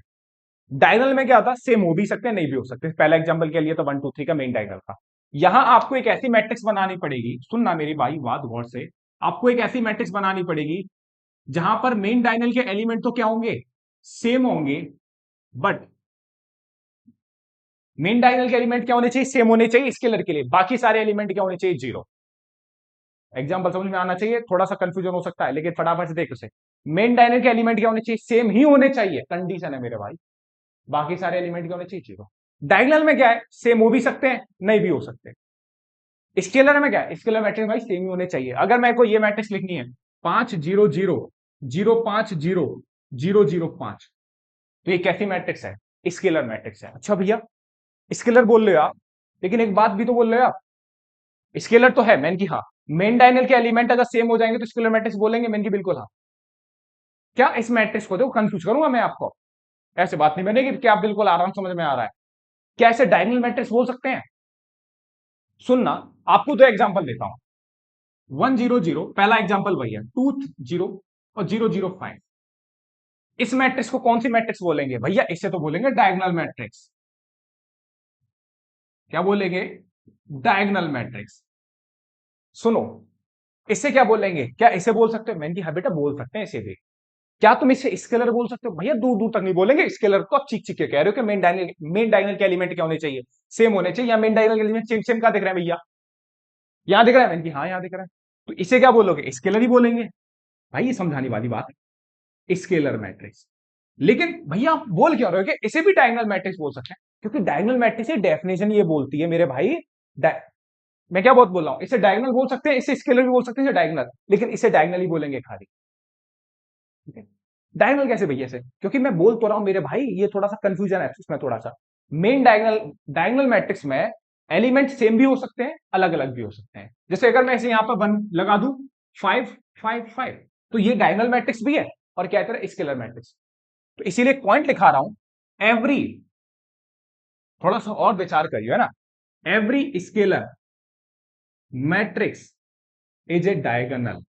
डायगोनल में क्या होता है, सेम हो भी सकते हैं नहीं भी हो सकते। पहला एग्जांपल के लिए तो 1 2 3 का मेन डायगोनल था। यहां आपको एक ऐसी मैट्रिक्स बनानी पड़ेगी, सुनना मेरी भाई बात गौर से, आपको एक ऐसी मैट्रिक्स बनानी पड़ेगी जहां पर मेन डायगोनल के एलिमेंट तो क्या होंगे, सेम होंगे, बट मेन डायगोनल के एलिमेंट क्या होने चाहिए, सेम होने चाहिए स्केलर के लिए, बाकी सारे एलिमेंट क्या होने चाहिए, जीरो। एग्जाम्पल समझ में आना चाहिए, थोड़ा सा कंफ्यूजन हो सकता है लेकिन फटाफट से देख उसे। मेन डायगोनल के एलिमेंट क्या होने चाहिए, सेम ही होने चाहिए, कंडीशन है मेरे भाई, बाकी सारे एलिमेंट क्या होने चाहिए, जीरो। डायगोनल में क्या है, सेम हो भी सकते हैं नहीं भी हो सकते। स्केलर में क्या है, स्केलर मैट्रिक्स भाई सेम ही होने चाहिए। अगर मेरे को ये मैट्रिक्स लिखनी है 5 0 0 0 5 0 0 0 5, तो ये कैसी मैट्रिक्स है, स्केलर मैट्रिक्स है। अच्छा भैया स्केलर बोल रहे हो आप, लेकिन एक बात भी तो बोल रहे हो आप, स्केलर तो है मैंने की हाँ, मेन डायगोनल के एलिमेंट अगर सेम हो जाएंगे तो स्केलर मैट्रिक्स बोलेंगे, मैंने की बिल्कुल हाँ। क्या इस मैट्रिक्स को देखो कंफ्यूज करूंगा मैं आपको, ऐसे बात नहीं बनेगी कि आप बिल्कुल आराम समझ में आ रहा है। क्या ऐसे डायगोनल मैट्रिक्स बोल सकते हैं, सुनना, आपको दो एग्जांपल देता हूं। 1 0 0 पहला एग्जांपल भैया, 2 0 और 0 0 5, इस मैट्रिक्स को कौन सी मैट्रिक्स बोलेंगे भैया, इसे तो बोलेंगे डायगोनल मैट्रिक्स। क्या बोलेंगे, डायगोनल मैट्रिक्स। सुनो, इसे क्या बोलेंगे, क्या इसे बोल सकते हो, मैंने कहा हाँ बेटा बोल सकते हैं इसे भी। क्या तुम इसे स्केलर बोल सकते हो भैया, दूर दूर तक नहीं बोलेंगे स्केलर को, आप चीख चीख के कह रहे हो कि मेन डायगोनल के एलिमेंट क्या होने चाहिए, सेम होने चाहिए, या मेन डायगोनल के एलिमेंट सेम सेम का दिख रहा है भैया, यहां दिख रहा है, मैंने कहा हाँ यहां दिख रहा है, तो इसे क्या बोलोगे, स्केलर ही बोलेंगे। भाई ये समझाने वाली बात है, स्केलर मैट्रिक्स। लेकिन भैया आप बोल क्या रहे हो कि इसे भी डायगोनल मैट्रिक्स बोल सकते हैं, क्योंकि डायगोनल मैट्रिक्स की डेफिनेशन ये बोलती है मेरे भाई, मैं क्या बहुत बोल रहा हूं, इसे डायगोनल बोल सकते हैं, इसे स्केलर भी बोल सकते हैं, इसे डायगोनल, लेकिन इसे डायगोनल ही बोलेंगे खाली। ठीक है, डायगोनल कैसे भैया से, क्योंकि मैं बोल तो रहा हूं मेरे भाई, ये थोड़ा सा कंफ्यूजन है इसमें थोड़ा सा। मेन डायगोनल डायगोनल मैट्रिक्स में एलिमेंट सेम भी हो सकते हैं, अलग अलग भी हो सकते हैं। जैसे अगर मैं इसे यहां पर 1 लगा दूं, 5 5 5, तो ये डायगोनल मैट्रिक्स भी है और क्या कहते हैं स्केलर मैट्रिक्स। तो इसीलिए पॉइंट लिखा रहा हूं, एवरी, थोड़ा सा और विचार करिए है ना, every scalar matrix is a diagonal.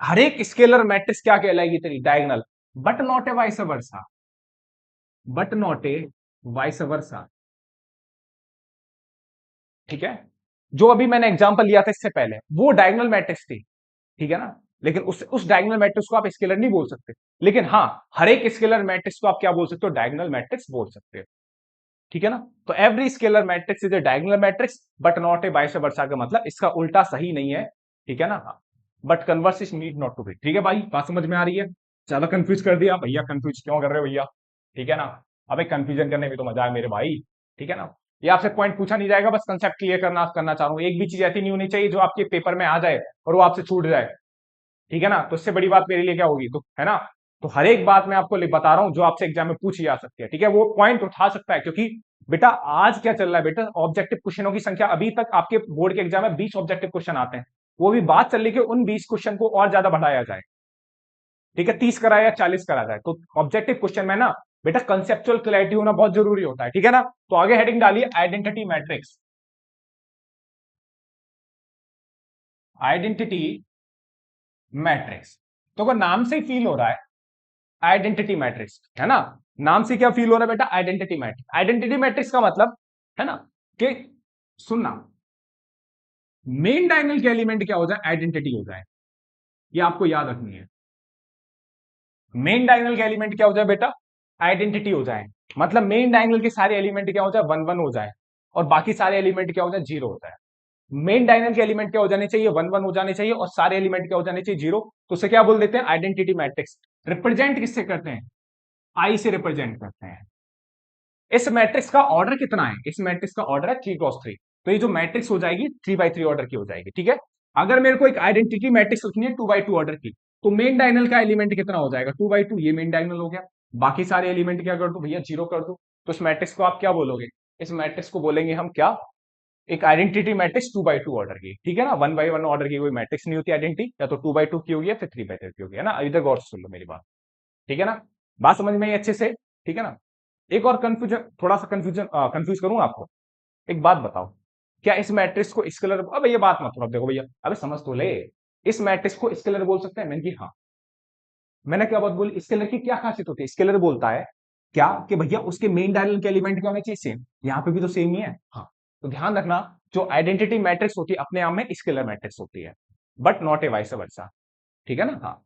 हर एक स्केलर मैट्रिक्स क्या कहलाएगी तेरी, diagonal, but not a vice versa, but not a vice versa. ठीक है, जो अभी मैंने एग्जांपल लिया था इससे पहले वो डायगोनल मैट्रिक्स थी, ठीक है ना, लेकिन उस डायगोनल मैट्रिक्स को आप स्केलर नहीं बोल सकते, लेकिन हाँ हर एक स्केलर मैट्रिक्स को आप क्या बोल सकते हो, डायगोनल मैट्रिक्स बोल सकते हो। ठीक है ना, तो every scalar matrix is a diagonal matrix but not a vice वर्सा, का मतलब इसका उल्टा सही नहीं है। ठीक है ना, but converse is need not to be. ठीक है भाई, बात समझ में आ रही है, ज्यादा कंफ्यूज कर दिया भैया, कंफ्यूज क्यों कर रहे हो भैया, ठीक है ना, अबे कंफ्यूजन करने में तो मजा है मेरे भाई। ठीक है ना, ये आपसे पॉइंट पूछा नहीं जाएगा, बस कंसेप्ट क्लियर करना करना चाह रहा हूँ, एक भी चीज ऐसी नहीं होनी चाहिए जो आपके पेपर में आ जाए और वो आपसे छूट जाए। ठीक है ना, तो इससे बड़ी बात मेरे लिए क्या होगी, तो है ना, तो हर एक बात मैं आपको बता रहा हूं जो आपसे एग्जाम में पूछी जा सकती है। ठीक है, वो पॉइंट उठा सकता है, क्योंकि बेटा आज क्या चल रहा है बेटा, ऑब्जेक्टिव क्वेश्चनों की संख्या, अभी तक आपके बोर्ड के एग्जाम में 20 ऑब्जेक्टिव क्वेश्चन आते हैं, वो भी बात चल रही है कि उन 20 क्वेश्चन को और ज्यादा बढ़ाया जाए। ठीक है, 30 कराया या 40 करा जाए, तो ऑब्जेक्टिव क्वेश्चन में ना बेटा कंसेप्चुअल क्लैरिटी होना बहुत जरूरी होता है। ठीक है ना, तो आगे हेडिंग डालिए आइडेंटिटी मैट्रिक्स, आइडेंटिटी मैट्रिक्स। तो अगर नाम से ही फील हो रहा है आइडेंटिटी मैट्रिक्स, है ना, नाम से क्या फील हो रहा है बेटा, आइडेंटिटी मैट्रिक्स। आइडेंटिटी मैट्रिक्स का मतलब है ना कि, सुनना, मेन डायगोनल के एलिमेंट क्या हो जाए, आइडेंटिटी हो जाए, ये आपको याद रखनी है। मेन डायगोनल के एलिमेंट क्या हो जाए बेटा, आइडेंटिटी हो जाए, मतलब मेन डायगोनल के सारे एलिमेंट क्या हो जाए, 1 1 हो जाए, और बाकी सारे एलिमेंट क्या हो जाए, जीरो हो जाए। मेन डायगोनल के एलिमेंट क्या हो जाने चाहिए, 1 1 हो जाने चाहिए, और सारे एलिमेंट क्या हो जाने चाहिए, जीरो। तो उसे क्या बोल देते हैं, आइडेंटिटी मैट्रिक्स। रिप्रेजेंट किससे करते हैं, आई से रिप्रेजेंट करते हैं। इस मैट्रिक्स का ऑर्डर कितना है, इस मैट्रिक्स का ऑर्डर है 3 × 3, तो ये जो मैट्रिक्स हो जाएगी 3 × 3 ऑर्डर की हो जाएगी। ठीक है, अगर मेरे को एक आइडेंटिटी मैट्रिक्स लिखनी है 2 × 2 ऑर्डर की, तो मेन डायगोनल का एलिमेंट कितना हो जाएगा, 2 × 2, ये मेन डायगोनल हो गया, बाकी सारे एलिमेंट क्या कर दो भैया, जीरो कर दो। तो इस मैट्रिक्स को आप क्या बोलोगे, इस मैट्रिक्स को बोलेंगे हम क्या, एक आइडेंटिटी मैट्रिक्स 2 × 2 ऑर्डर की। ठीक है ना, 1 × 1 ऑर्डर की कोई मैट्रिक्स नहीं होती आइडेंटिटी, या तो 2 × 2 की होगी या फिर 3 × 3 की होगी, है ना, इधर गौर से सुन लो मेरी बात। ठीक है ना, बात समझ में आई अच्छे से। ठीक है ना, एक और कंफ्यूजन, थोड़ा सा कंफ्यूजन कंफ्यूज करूं आपको, एक बात बताओ, क्या इस मैट्रिक्स को स्केलर, अब ये बात मत करो, देखो भैया अबे समझ तो ले, इस मैट्रिक्स को स्केलर बोल सकते हैं, मैंने कि हाँ, मैंने क्या बात बोली, स्केलर की क्या खासियत होती है, स्केलर बोलता है क्या कि भैया उसके मेन डायगोनल के एलिमेंट क्या होने चाहिए, सेम। यहाँ पे भी तो सेम ही है। हाँ, तो ध्यान रखना, जो आइडेंटिटी मैट्रिक्स होती है अपने आप में स्केलर मैट्रिक्स होती है, but not a vice versa. ठीक है ना। हाँ,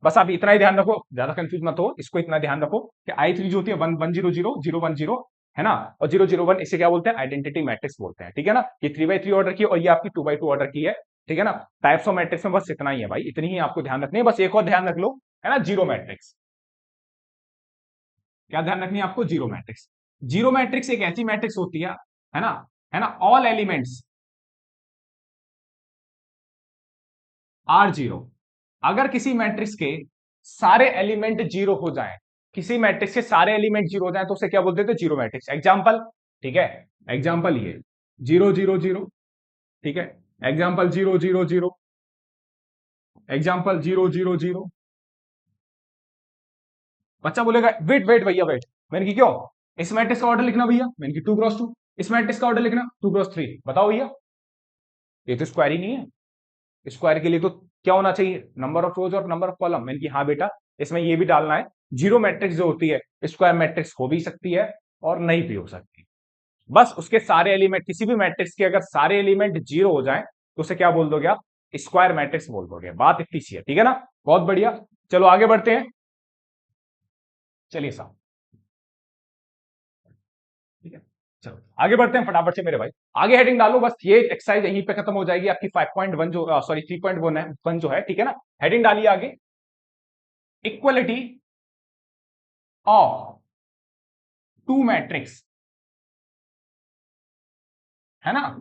बस आप इतना ही ध्यान रखो, ज्यादा कंफ्यूज मत हो, इसको इतना ध्यान रखो कि i3 जो होती है 1 1 0 0 0 1 0 है ना, और 0 0 1 इसे क्या बोलते हैं, आइडेंटिटी मैट्रिक्स बोलते हैं। ठीक है ना, ये 3x3 ऑर्डर की है और ये आपकी 2x2 ऑर्डर की है। ठीक है ना, टाइप्स ऑफ मैट्रिक्स में बस इतना ही है भाई, इतनी ही आपको ध्यान रखनी है। बस एक और ध्यान रख लो, है ना, जीरो मैट्रिक्स। क्या ध्यान रखनी है आपको, जीरो मैट्रिक्स। जीरो मैट्रिक्स एक ऐसी मैट्रिक्स होती है ना, है ना, ऑल एलिमेंट्स आर जीरो। अगर किसी मैट्रिक्स के सारे एलिमेंट जीरो हो जाएं, किसी मैट्रिक्स के सारे एलिमेंट जीरो हो जाएं तो उसे क्या बोलते थे, जीरो मैट्रिक्स। एग्जांपल, ठीक है, एग्जांपल ये 0 0 0, ठीक है, एग्जांपल 0 0 0, एग्जांपल 0 0 0। बच्चा बोलेगा वेट वेट भैया वेट, मैंने की क्यों, इस मैट्रिक्स का ऑर्डर लिखना भैया, मैंने की 2 क्रॉस 2, इस मैट्रिक्स का ऑर्डर लिखना 2 क्रॉस 3, बताओ भैया, ये तो स्क्वायर ही नहीं है। स्क्वायर के लिए तो क्या होना चाहिए, नंबर ऑफ रोज और नंबर ऑफ कॉलम। मैंने कि हाँ बेटा, इसमें ये भी डालना है, जीरो मैट्रिक्स जो होती है स्क्वायर मैट्रिक्स हो भी सकती है और नहीं भी हो सकती। बस उसके सारे एलिमेंट, किसी भी मैट्रिक्स के अगर सारे एलिमेंट जीरो हो जाए तो उसे क्या बोल दोगे आप, स्क्वायर मैट्रिक्स बोल दोगे। बात इतनी सी है, ठीक है ना, बहुत बढ़िया। चलो आगे बढ़ते हैं, चलिए साहब, ठीक है, चलो आगे बढ़ते हैं फटाफट से मेरे भाई। आगे हेडिंग डालो, बस ये एक्सरसाइज यहीं पे खत्म हो जाएगी आपकी 5.1 जो सॉरी 3.1 जो है, ठीक है ना। हेडिंग डालिए आगे, इक्वलिटी ऑफ टू मैट्रिक्स, है ना,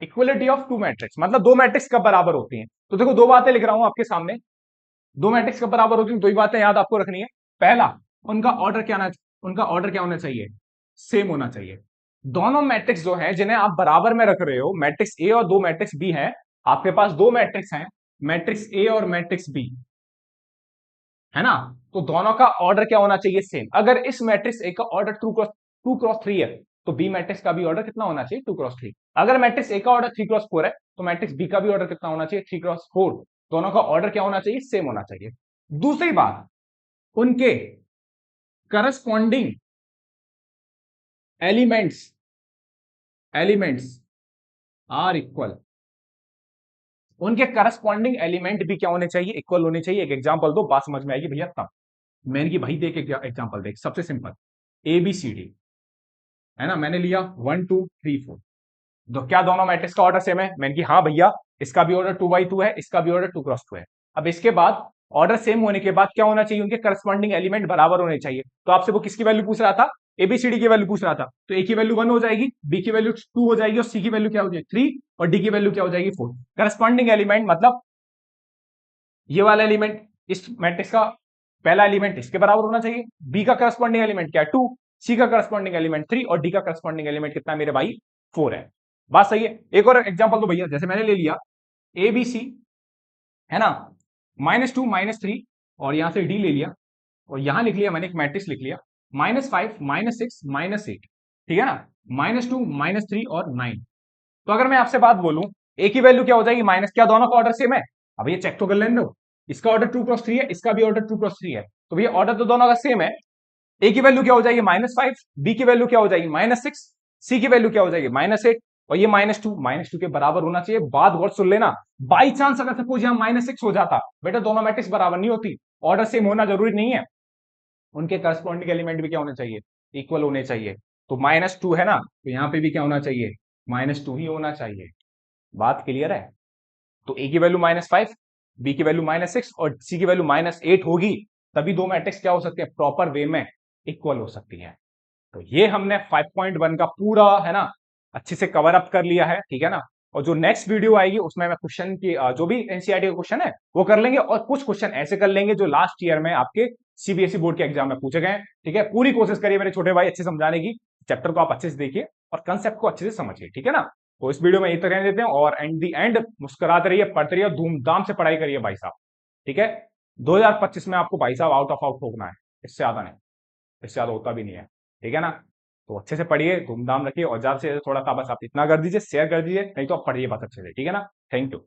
इक्वलिटी ऑफ टू मैट्रिक्स मतलब दो मैट्रिक्स कब बराबर होती हैं। तो देखो दो बातें लिख रहा हूं आपके सामने, दो मैट्रिक्स कब बराबर होती हैं, दो ही बातें याद आपको रखनी है। पहला, उनका ऑर्डर क्या ना, उनका ऑर्डर क्या होना चाहिए, सेम होना चाहिए। दोनों मैट्रिक्स जो है जिन्हें आप बराबर में रख रहे हो, मैट्रिक्स ए और दो मैट्रिक्स बी है, आपके पास दो मैट्रिक्स हैं, मैट्रिक्स ए और मैट्रिक्स बी, है ना, तो दोनों का ऑर्डर क्या होना चाहिए, सेम। अगर इस मैट्रिक्स ए का ऑर्डर 2 क्रॉस 3 है तो बी मैट्रिक्स का भी ऑर्डर कितना होना चाहिए, 2 क्रॉस 3। अगर मैट्रिक्स ए का ऑर्डर 3 क्रॉस 4 है तो मैट्रिक्स बी का भी ऑर्डर कितना होना चाहिए, 3 क्रॉस 4। दोनों का ऑर्डर क्या होना चाहिए, सेम होना चाहिए। दूसरी बात, उनके corresponding elements elements are equal, उनके करस्पॉन्डिंग एलिमेंट भी क्या होने चाहिए, इक्वल होने चाहिए। एक एग्जांपल दो, बात समझ में आएगी भैया तब। मैंने की भाई देख एग्जांपल देख, सबसे simple A B C D, है ना, मैंने लिया 1 2 3 4, तो क्या दोनों मैट्रिक्स का ऑर्डर सेम है, मैंने की हाँ भैया, इसका भी ऑर्डर 2 by 2 है, इसका भी ऑर्डर 2 क्रॉस 2 है। अब इसके बाद ऑर्डर सेम होने के बाद क्या होना चाहिए, उनके करस्पॉन्डिंग एलिमेंट बराबर होने चाहिए। तो आपसे वो किसकी वैल्यू पूछ रहा था, एबीसीडी की वैल्यू पूछ रहा था, तो ए की वैल्यू 1 हो जाएगी, बी की वैल्यू 2 हो जाएगी और सी की वैल्यू क्या हो जाएगी 3, और डी की वैल्यू क्या हो जाएगी 4। करस्पॉन्डिंग एलिमेंट मतलब ये वाला एलिमेंट इस मैट्रिक्स का पहला एलिमेंट इसके बराबर होना चाहिए, बी का करस्पॉन्डिंग एलिमेंट क्या है 2, सी का करस्पॉन्डिंग एलिमेंट 3 और डी का करस्पॉन्डिंग एलिमेंट कितना मेरे भाई 4 है। बात सही है। एक और एग्जांपल दो भैया, जैसे मैंने ले लिया ए बी सी, है ना, -2 -3 और यहां से डी ले लिया और यहां लिख लिया मैंने एक मैट्रिक्स लिख लिया, -5 -6 -8, ठीक है ना, -2 -3 और 9। तो अगर मैं आपसे बात बोलूं ए की वैल्यू क्या हो जाएगी माइनस, क्या दोनों का ऑर्डर सेम है, अब ये चेक तो कर लेने दो, इसका ऑर्डर 2 क्रॉस 3 है, इसका भी ऑर्डर 2 क्रॉस 3 है, तो भैया ऑर्डर तो दोनों का सेम है। ए की वैल्यू क्या हो जाएगी -5, बी की वैल्यू क्या हो जाएगी -6, सी की वैल्यू क्या हो जाएगी -8 और ये -2 के बराबर होना चाहिए। बात गौर सुन लेना, बाई चांस अगर सपोज यहां -6 हो जाता, बेटा दोनों मैट्रिक्स बराबर नहीं होती, ऑर्डर सेम होना जरूरी नहीं है, उनके करस्पॉन्डिंग एलिमेंट भी क्या होने चाहिए, इक्वल होने चाहिए। तो -2 है ना, तो यहां पे भी क्या होना चाहिए, -2 ही होना चाहिए। बात क्लियर है। तो ए की वैल्यू -5, बी की वैल्यू -6 और सी की वैल्यू -8 होगी, तभी दो मैट्रिक्स क्या हो सकते हैं, प्रॉपर वे में इक्वल हो सकती है। तो ये हमने 5.1 का पूरा, है ना, अच्छे से कवर अप कर लिया है, ठीक है ना। और जो नेक्स्ट वीडियो आएगी उसमें मैं क्वेश्चन की जो भी एनसीईआरटी का क्वेश्चन है वो कर लेंगे और कुछ क्वेश्चन ऐसे कर लेंगे जो लास्ट ईयर में आपके सीबीएसई बोर्ड के एग्जाम में पूछे गए। ठीक है, पूरी कोशिश करिए मेरे छोटे भाई अच्छे समझाने की, चैप्टर को आप अच्छे से देखिए और कंसेप्ट को अच्छे से समझिए, ठीक है ना। तो इस वीडियो में यही तक रहने देते हैं और एंड दी एंड मुस्कुराते रहिए, पढ़ते रहिए, धूमधाम से पढ़ाई करिए भाई साहब, ठीक है। 2025 में आपको भाई साहब आउट ऑफ आउट ठोकना है, इससे ज्यादा नहीं, इससे ज्यादा होता भी नहीं है, ठीक है ना। तो अच्छे से पढ़िए, धूमधाम रखिए और ज्यादा से थोड़ा सा बस आप इतना कर दीजिए, शेयर कर दीजिए, नहीं तो आप पढ़िए बस अच्छे से, ठीक है ना। Thank you.